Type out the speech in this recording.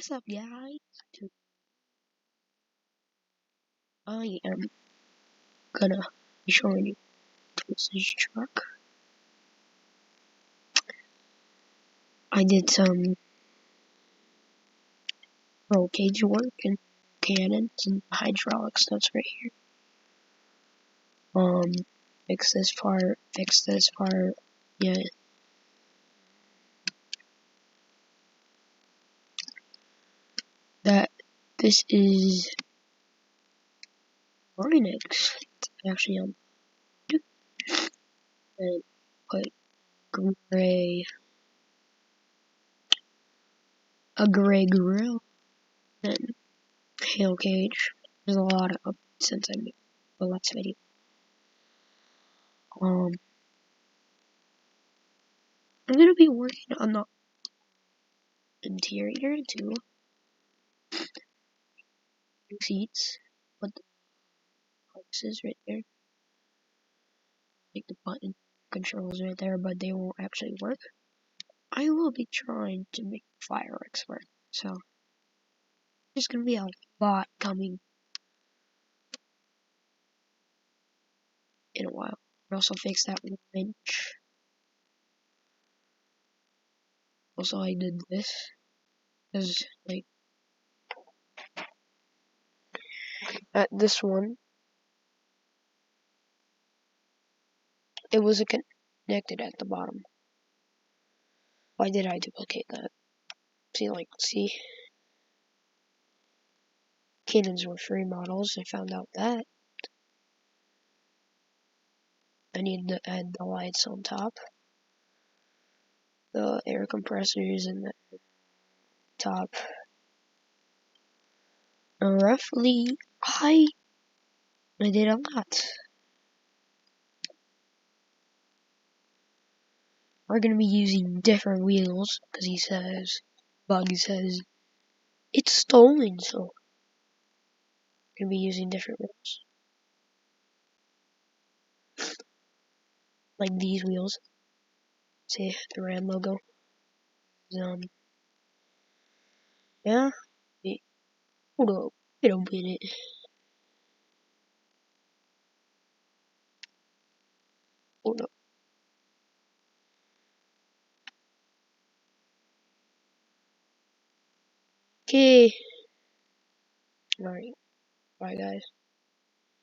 What's up, guys? I am gonna be showing you this truck. I did some roll cage work and cannons and hydraulic stuff right here. Fix this part. Yeah. This is Linux. It's actually and put a gray grill and hail cage. There's a lot of updates since I made the last video. I'm gonna be working on the interior too. Seats, but the boxes right there, like the button controls right there, but they won't actually work. I will be trying to make fireworks work, so there's gonna be a lot coming in a while. I also fix that winch. Also, I did this because like at this one, it was connected at the bottom. Why did I duplicate that? See, cannons were free models. I found out that. I needed to add the lights on top, the air compressors, and the top. Roughly, I did a lot. We're gonna be using different wheels because Bug says it's stolen, so we're gonna be using different wheels. Like these wheels. See the Ram logo. Yeah. Wait, hold up. Wait a minute. Hold up. Okay. Alright. Bye, guys.